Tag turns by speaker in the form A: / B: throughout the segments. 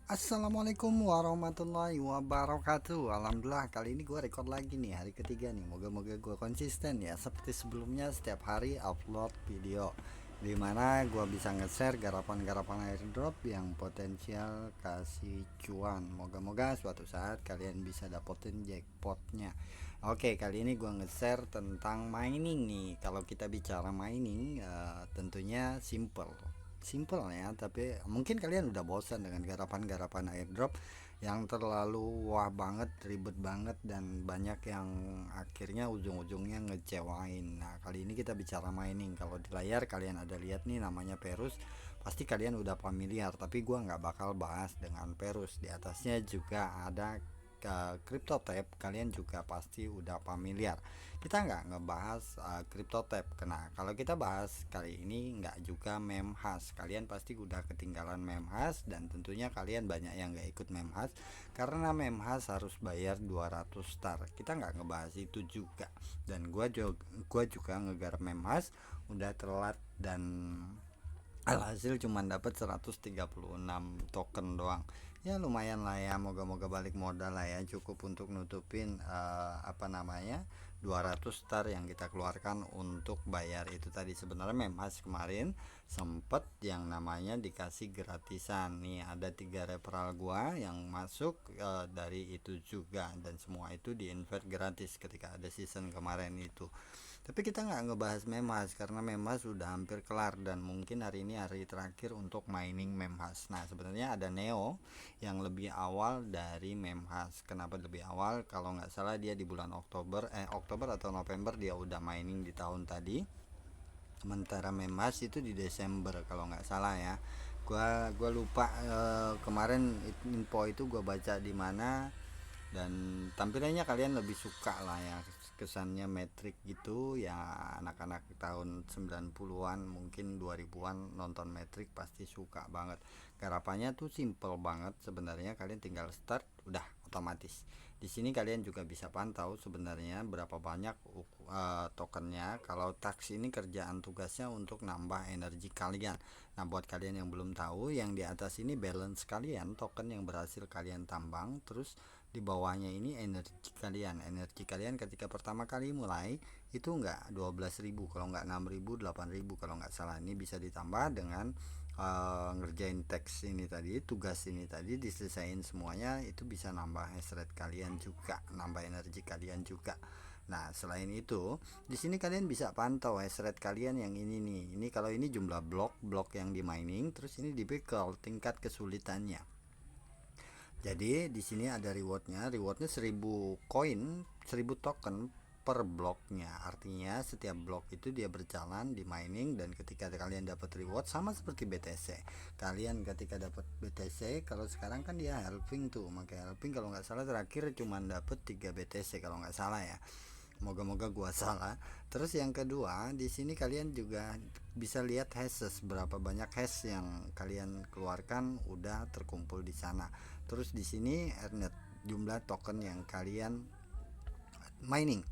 A: Assalamualaikum warahmatullahi wabarakatuh. Alhamdulillah kali ini gue record lagi nih hari ketiga nih. Moga-moga gue konsisten ya. Seperti sebelumnya setiap hari upload video, dimana gue bisa nge-share garapan-garapan airdrop yang potensial kasih cuan. Moga-moga suatu saat kalian bisa dapetin jackpotnya. Oke, kali ini gue nge-share tentang mining nih. Kalau kita bicara mining, tentunya simple ya, tapi mungkin kalian udah bosan dengan garapan-garapan airdrop yang terlalu wah banget, ribet banget, dan banyak yang akhirnya ujung-ujungnya ngecewain. Nah, kali ini kita bicara mining. Kalau di layar kalian ada lihat nih namanya Perus, pasti kalian udah familiar, tapi gua nggak bakal bahas dengan Perus. Di atasnya juga ada CryptoTab, kalian juga pasti udah familiar. Kita nggak ngebahas CryptoTab. Nah, kalau kita bahas kali ini nggak juga memhas. Kalian pasti udah ketinggalan memhas, dan tentunya kalian banyak yang nggak ikut memhas karena memhas harus bayar 200 star. Kita nggak ngebahas itu juga. Dan gua juga ngegarap memhas udah telat, dan alhasil cuma dapat 136 token doang. Ya lumayan lah ya, moga-moga balik modal lah ya, cukup untuk nutupin 200 star yang kita keluarkan untuk bayar itu tadi. Sebenarnya memhas kemarin sempet yang namanya dikasih gratisan nih, ada 3 referral gua yang masuk dari itu juga, dan semua itu di invite gratis ketika ada season kemarin itu. Tapi kita nggak ngebahas memhas karena memhas sudah hampir kelar, dan mungkin hari ini hari terakhir untuk mining memhas. Nah, sebenarnya ada Neo yang lebih awal dari memhas. Kenapa lebih awal? Kalau nggak salah dia di bulan Oktober atau November dia udah mining di tahun tadi. Sementara memhas itu di Desember kalau nggak salah ya. Gua lupa kemarin info itu gua baca di mana, dan tampilannya kalian lebih suka lah ya, kesannya metrik gitu ya. Anak-anak tahun 90-an mungkin 2000-an nonton metrik pasti suka banget. Garapannya tuh simple banget sebenarnya, kalian tinggal start udah otomatis. Di sini kalian juga bisa pantau sebenarnya berapa banyak tokennya. Kalau tax ini kerjaan tugasnya untuk nambah energi kalian. Nah, buat kalian yang belum tahu, yang di atas ini balance kalian, token yang berhasil kalian tambang. Terus di bawahnya ini energi kalian ketika pertama kali mulai itu enggak 12.000, kalau enggak 6.000, 8.000 kalau enggak salah. Ini bisa ditambah dengan ngerjain teks ini tadi, tugas ini tadi diselesain semuanya, itu bisa nambah hash rate kalian juga, nambah energi kalian juga. Nah, selain itu, di sini kalian bisa pantau hash rate kalian yang ini nih. Ini kalau ini jumlah blok yang di mining, terus ini di pickle tingkat kesulitannya. Jadi di sini ada rewardnya 1000 koin, 1000 token per bloknya. Artinya setiap blok itu dia berjalan di mining, dan ketika kalian dapat reward sama seperti BTC. Kalian ketika dapat BTC, kalau sekarang kan dia halving tuh, makanya halving kalau nggak salah terakhir cuma dapat 3 BTC kalau nggak salah ya. Moga-moga gua salah. Terus yang kedua, di sini kalian juga bisa lihat hashes, berapa banyak hash yang kalian keluarkan udah terkumpul di sana. Terus di sini earnet, jumlah token yang kalian mining.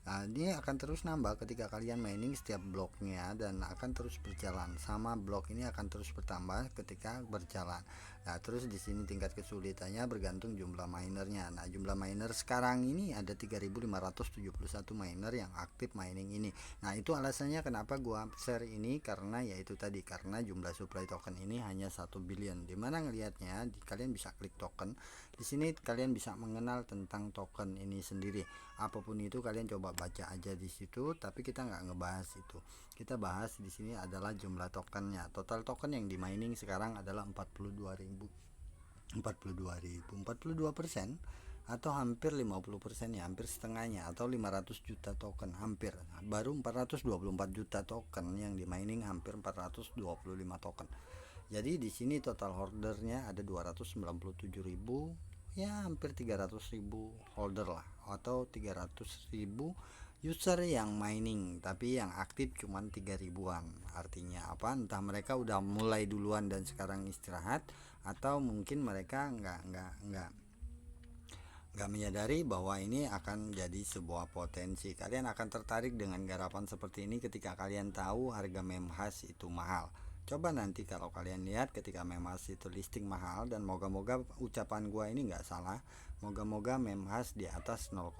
A: Nah, ini akan terus nambah ketika kalian mining setiap bloknya, dan akan terus berjalan. Sama blok ini akan terus bertambah ketika berjalan. Nah, terus di sini tingkat kesulitannya bergantung jumlah minernya. Nah, jumlah miner sekarang ini ada 3.571 miner yang aktif mining ini. Nah, itu alasannya kenapa gua share ini, karena yaitu tadi, karena jumlah supply token ini hanya 1 billion. Dimana ngelihatnya, kalian bisa klik token. Di sini kalian bisa mengenal tentang token ini sendiri. Apapun itu kalian coba baca aja di situ, tapi kita nggak ngebahas itu. Kita bahas di sini adalah jumlah tokennya. Total token yang di mining sekarang adalah 42.000, 42% atau hampir 50% ya, hampir setengahnya, atau 500 juta token, hampir. Baru 424 juta token yang di mining, hampir 425 token. Jadi di sini total holdernya ada 297.000, ya hampir 300.000 holder lah, atau 300.000 user yang mining, tapi yang aktif cuma 3 ribuan. Artinya apa? Entah mereka udah mulai duluan dan sekarang istirahat, atau mungkin mereka nggak menyadari bahwa ini akan jadi sebuah potensi. Kalian akan tertarik dengan garapan seperti ini ketika kalian tahu harga memhas itu mahal. Coba nanti kalau kalian lihat ketika Memhash itu listing mahal, dan moga-moga ucapan gua ini nggak salah, moga-moga Memhash di atas 0,2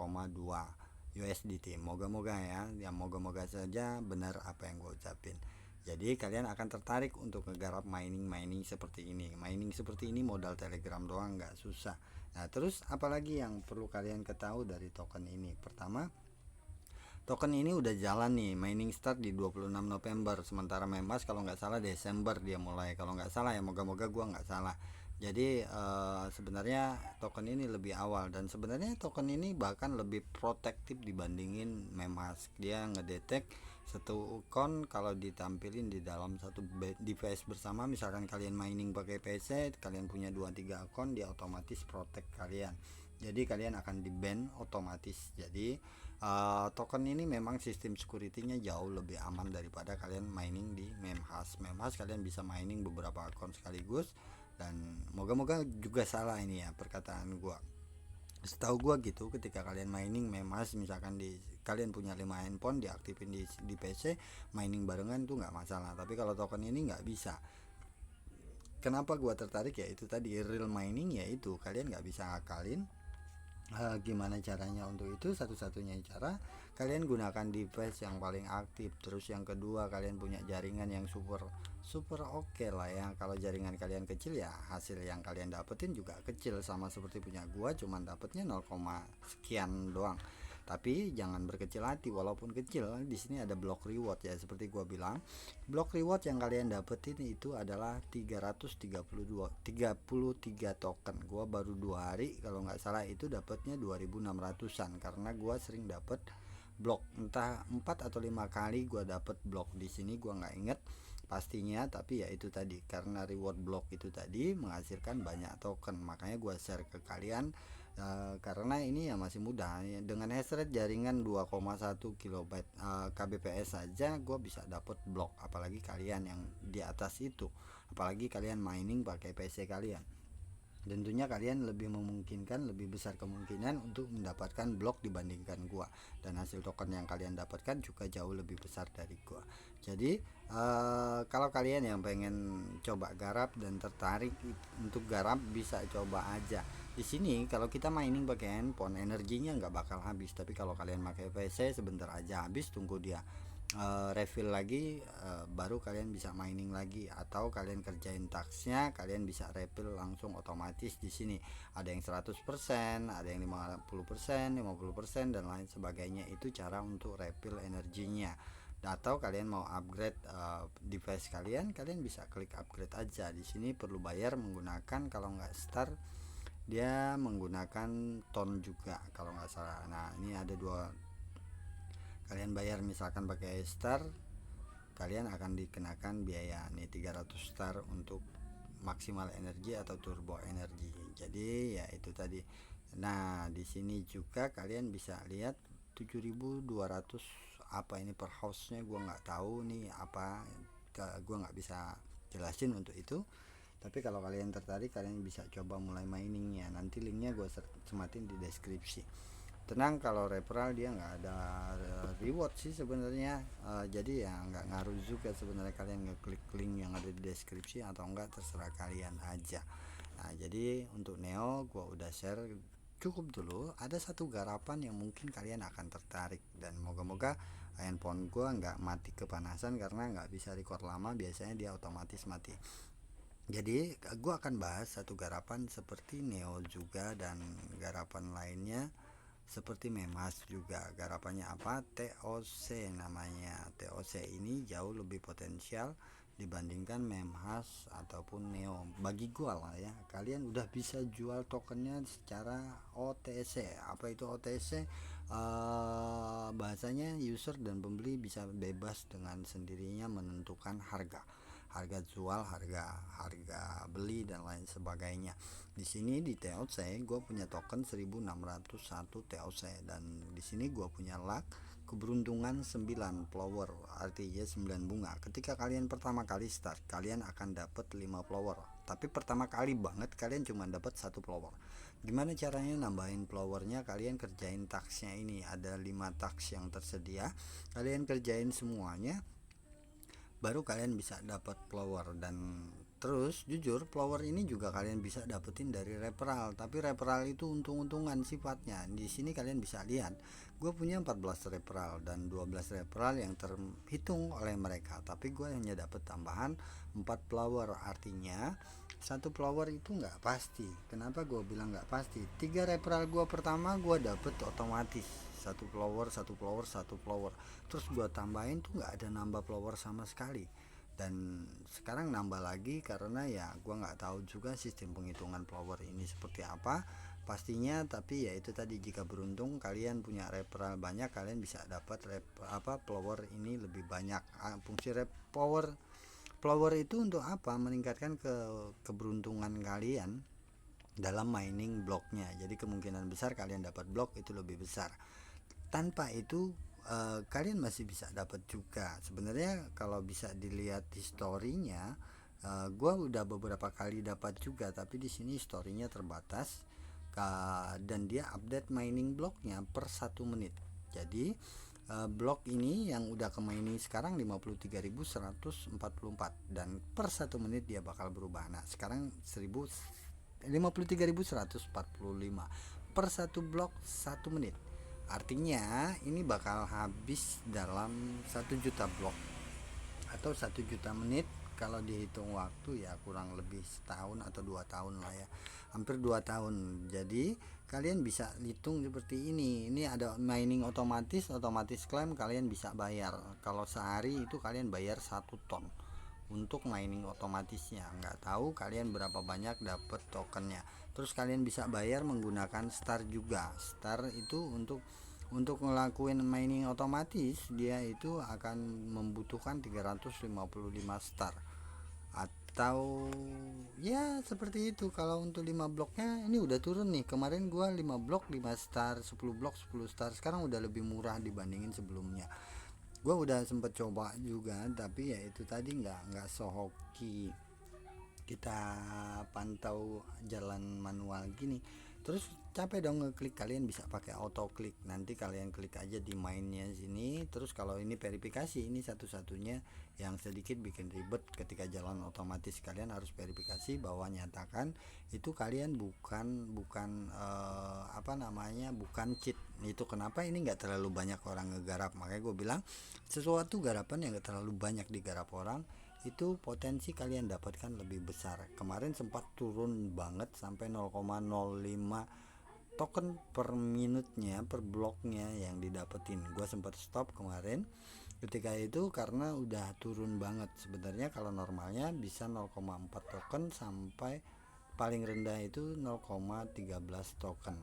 A: USDT, moga-moga ya, moga-moga saja benar apa yang gua ucapin. Jadi kalian akan tertarik untuk ngegarap mining seperti ini. Mining seperti ini modal Telegram doang, nggak susah. Nah, terus apalagi yang perlu kalian ketahui dari token ini? Pertama, token ini udah jalan nih, mining start di 26 November, sementara Memhash kalau nggak salah Desember dia mulai, kalau nggak salah ya, moga-moga gua nggak salah. Jadi sebenarnya token ini lebih awal, dan sebenarnya token ini bahkan lebih protektif dibandingin Memhash. Dia ngedetek satu account kalau ditampilin di dalam satu device bersama, misalkan kalian mining pakai PC, kalian punya 2-3 account, dia otomatis protect kalian. Jadi kalian akan di ban otomatis. Jadi token ini memang sistem security-nya jauh lebih aman daripada kalian mining di Memhash. Memhash kalian bisa mining beberapa akun sekaligus, dan moga-moga juga salah ini ya perkataan gua. Setahu gua gitu, ketika kalian mining Memhash, misalkan kalian punya 5 handphone diaktifin di PC, mining barengan tuh nggak masalah. Tapi kalau token ini nggak bisa. Kenapa gua tertarik ya itu tadi, real mining, yaitu kalian nggak bisa ngakalin. Gimana caranya untuk itu? Satu-satunya cara kalian gunakan device yang paling aktif. Terus yang kedua, kalian punya jaringan yang super oke lah ya. Kalau jaringan kalian kecil ya hasil yang kalian dapetin juga kecil, sama seperti punya gua, cuman dapetnya 0, sekian doang. Tapi jangan berkecil hati, walaupun kecil. Di sini ada block reward ya, seperti gua bilang. Block reward yang kalian dapetin itu adalah 33 token. Gua baru 2 hari kalau nggak salah itu dapatnya 2600-an, karena gua sering dapet blok, entah 4 atau 5 kali gua dapet blok di sini, gua nggak inget pastinya. Tapi ya itu tadi, karena reward block itu tadi menghasilkan banyak token, makanya gua share ke kalian. Karena ini ya masih mudah, dengan hash rate jaringan 2,1 kilobyte kbps saja gue bisa dapat blok, apalagi kalian yang di atas itu, apalagi kalian mining pakai PC kalian. Tentunya kalian lebih memungkinkan, lebih besar kemungkinan untuk mendapatkan blok dibandingkan gua, dan hasil token yang kalian dapatkan juga jauh lebih besar dari gua. Jadi kalau kalian yang pengen coba garap dan tertarik untuk garap, bisa coba aja. Di sini kalau kita mining pakai handphone, energinya nggak bakal habis, tapi kalau kalian pakai PC sebentar aja habis, tunggu dia refill lagi, baru kalian bisa mining lagi. Atau kalian kerjain tasknya, kalian bisa refill langsung otomatis. Di sini ada yang 100%, ada yang 50%, 50%, dan lain sebagainya. Itu cara untuk refill energinya. Atau kalian mau upgrade device kalian bisa klik upgrade aja. Di sini perlu bayar menggunakan, kalau nggak start dia menggunakan ton juga kalau nggak salah. Nah, ini ada dua, kalian bayar misalkan pakai star, kalian akan dikenakan biaya nih 300 star untuk maksimal energi atau turbo energi. Jadi ya itu tadi. Nah, di sini juga kalian bisa lihat 7200 apa ini per house-nya, gua nggak tahu nih apa, gua nggak bisa jelasin untuk itu. Tapi kalau kalian tertarik, kalian bisa coba mulai miningnya. Nanti linknya gue sematin di deskripsi. Tenang, kalau referral dia nggak ada reward sih sebenarnya. Jadi ya nggak ngaruh juga sebenarnya kalian ngeklik link yang ada di deskripsi atau enggak, terserah kalian aja. Nah, jadi untuk Neo gue udah share cukup dulu. Ada satu garapan yang mungkin kalian akan tertarik, dan moga-moga handphone gue nggak mati kepanasan, karena nggak bisa record lama, biasanya dia otomatis mati. Jadi gue akan bahas satu garapan seperti Neo juga, dan garapan lainnya seperti Memhash juga. Garapannya apa? TOC namanya. TOC ini jauh lebih potensial dibandingkan Memhash ataupun Neo. Bagi gue lah ya, kalian udah bisa jual tokennya secara OTC. Apa itu OTC? Bahasanya user dan pembeli bisa bebas dengan sendirinya menentukan harga jual, harga beli, dan lain sebagainya. Di sini di TOC gue punya token 1601 TOC, dan di sini gue punya luck keberuntungan 9 flower, artinya 9 bunga. Ketika kalian pertama kali start, kalian akan dapat 5 flower. Tapi pertama kali banget kalian cuma dapat 1 flower. Gimana caranya nambahin flowernya? Kalian kerjain taksnya ini, ada 5 taks yang tersedia. Kalian kerjain semuanya, baru kalian bisa dapat flower. Dan terus jujur flower ini juga kalian bisa dapetin dari referral, tapi referral itu untung-untungan sifatnya. Di sini kalian bisa lihat gue punya 14 referral dan 12 referral yang terhitung oleh mereka, tapi gue hanya dapat tambahan 4 flower. Artinya satu flower itu nggak pasti. Kenapa gue bilang nggak pasti? 3 referral gue pertama gue dapet otomatis satu flower, satu flower, satu flower. Terus gue tambahin tuh nggak ada nambah flower sama sekali. Dan sekarang nambah lagi karena ya gue nggak tahu juga sistem penghitungan flower ini seperti apa pastinya. Tapi ya itu tadi, jika beruntung kalian punya referral banyak, kalian bisa dapat flower ini lebih banyak. Fungsi flower itu untuk apa? Meningkatkan keberuntungan kalian dalam mining bloknya. Jadi kemungkinan besar kalian dapat blok itu lebih besar. Tanpa itu kalian masih bisa dapat juga. Sebenarnya kalau bisa dilihat historinya, gue udah beberapa kali dapat juga, tapi di sini historinya terbatas dan dia update mining bloknya per 1 menit. Jadi blok ini yang udah ke mining sekarang 53.144 dan per 1 menit dia bakal berubah. Nah sekarang 53.145 per satu blok 1 menit. Artinya ini bakal habis dalam 1 juta blok atau 1 juta menit. Kalau dihitung waktu ya kurang lebih setahun atau 2 tahun lah ya, hampir 2 tahun. Jadi kalian bisa hitung seperti ini. Ini ada mining otomatis claim, kalian bisa bayar. Kalau sehari itu kalian bayar 1 ton untuk mining otomatisnya. Nggak tahu kalian berapa banyak dapat tokennya. Terus kalian bisa bayar menggunakan star juga. Star itu untuk ngelakuin mining otomatis dia itu akan membutuhkan 355 star atau ya seperti itu. Kalau untuk 5 bloknya ini udah turun nih. Kemarin gua 5 blok 5 star, 10 blok 10 star. Sekarang udah lebih murah dibandingin sebelumnya. Gua udah sempet coba juga, tapi ya itu tadi nggak sehoki kita pantau jalan manual gini. Terus capek dong ngeklik. Kalian bisa pakai auto klik, nanti kalian klik aja di mainnya sini. Terus kalau ini verifikasi, ini satu-satunya yang sedikit bikin ribet. Ketika jalan otomatis kalian harus verifikasi bahwa nyatakan itu kalian bukan bukan cheat. Itu kenapa ini nggak terlalu banyak orang ngegarap. Makanya gue bilang sesuatu garapan yang nggak terlalu banyak digarap orang itu potensi kalian dapatkan lebih besar. Kemarin sempat turun banget sampai 0,05 token per minutnya per bloknya yang didapetin. Gua sempat stop kemarin ketika itu karena udah turun banget. Sebenarnya kalau normalnya bisa 0,4 token sampai paling rendah itu 0,13 token.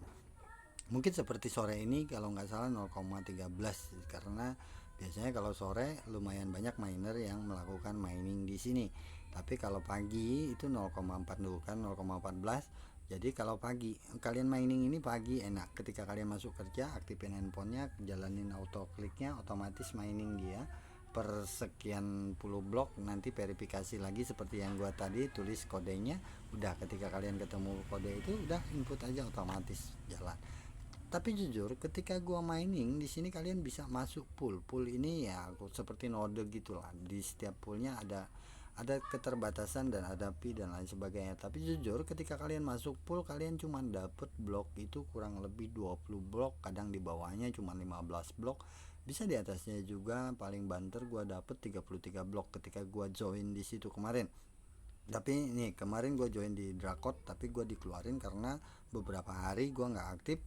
A: Mungkin seperti sore ini kalau nggak salah 0,13, karena biasanya kalau sore lumayan banyak miner yang melakukan mining di sini. Tapi kalau pagi itu 0,4 dulu kan 0,14. Jadi kalau pagi kalian mining ini pagi enak. Ketika kalian masuk kerja, aktifin handphonenya, jalanin auto kliknya, otomatis mining dia per sekian puluh blok. Nanti verifikasi lagi seperti yang gua tadi, tulis kodenya. Udah ketika kalian ketemu kode itu udah input aja otomatis jalan. Tapi jujur ketika gua mining di sini kalian bisa masuk pool ini ya seperti node gitulah. Di setiap poolnya ada keterbatasan dan ada fee dan lain sebagainya. Tapi jujur ketika kalian masuk pool kalian cuma dapet blok itu kurang lebih 20 blok, kadang di bawahnya cuma 15 blok, bisa di atasnya juga. Paling banter gua dapet 33 blok ketika gua join di situ kemarin. Tapi nih kemarin gue join di Drakot, tapi gue dikeluarin karena beberapa hari gue nggak aktif.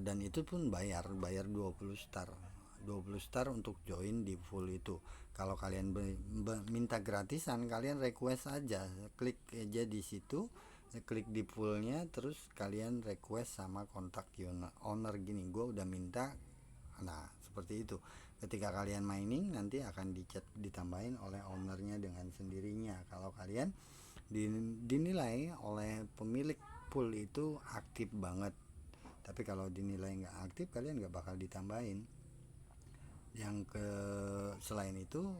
A: Dan itu pun bayar 20 star untuk join di full itu. Kalau kalian minta gratisan, kalian request aja, klik aja di situ, klik di fullnya, terus kalian request sama kontak owner gini, gue udah minta. Nah seperti itu, ketika kalian mining nanti akan dicat ditambahin oleh ownernya dengan sendirinya kalau kalian dinilai oleh pemilik pool itu aktif banget. Tapi kalau dinilai nggak aktif kalian nggak bakal ditambahin. Selain itu,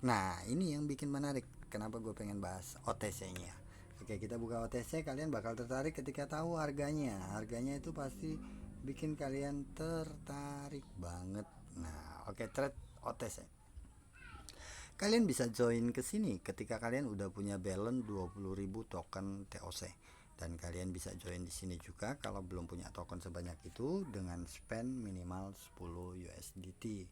A: nah ini yang bikin menarik. Kenapa gue pengen bahas OTC-nya? Oke, kita buka OTC, kalian bakal tertarik ketika tahu harganya. Harganya itu pasti bikin kalian tertarik banget. Nah, oke, trade OTC. kalian bisa join ke sini ketika kalian udah punya balance 20.000 token TOC, dan kalian bisa join di sini juga kalau belum punya token sebanyak itu dengan spend minimal 10 USDT.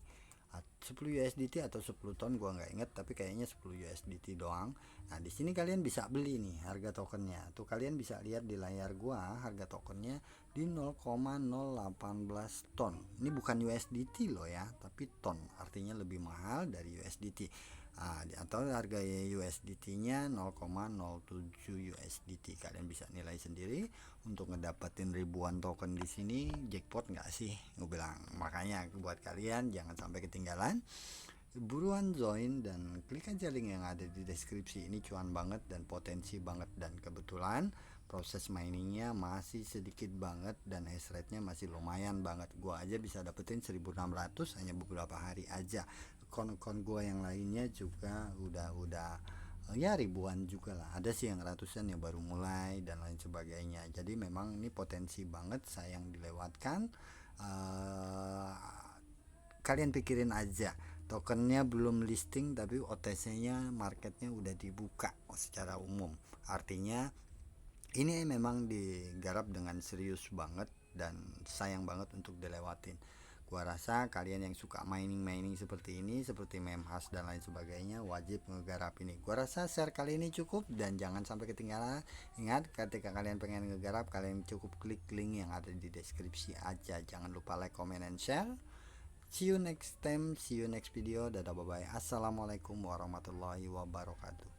A: 10 USDT atau 10 ton gua nggak inget, tapi kayaknya 10 USDT doang. Nah, di sini kalian bisa beli nih harga tokennya. Tuh kalian bisa lihat di layar gua harga tokennya di 0,018 ton. Ini bukan USDT loh ya, tapi ton. Artinya lebih mahal dari USDT. Atau harga USDT-nya 0,07 USDT. Kalian bisa nilai sendiri untuk ngedapetin ribuan token di sini. Jackpot nggak sih? Gue bilang. Makanya buat kalian jangan sampai ketinggalan. Buruan join dan klik aja link yang ada di deskripsi. Ini cuan banget dan potensi banget, dan kebetulan proses miningnya masih sedikit banget dan hash rate-nya masih lumayan banget. Gua aja bisa dapetin 1600 hanya beberapa hari aja. Kon gua yang lainnya juga udah ya ribuan juga lah. Ada sih yang ratusan yang baru mulai dan lain sebagainya. Jadi memang ini potensi banget, sayang dilewatkan. Kalian pikirin aja, tokennya belum listing tapi OTC-nya marketnya udah dibuka secara umum. Artinya ini memang digarap dengan serius banget dan sayang banget untuk dilewatin. Gua rasa kalian yang suka mining seperti ini, seperti memhas dan lain sebagainya, wajib ngegarap ini. Gua rasa share kali ini cukup dan jangan sampai ketinggalan. Ingat, ketika kalian pengen ngegarap, kalian cukup klik link yang ada di deskripsi aja. Jangan lupa like, comment, and share. See you next time, see you next video. Dadah, bye bye. Assalamualaikum warahmatullahi wabarakatuh.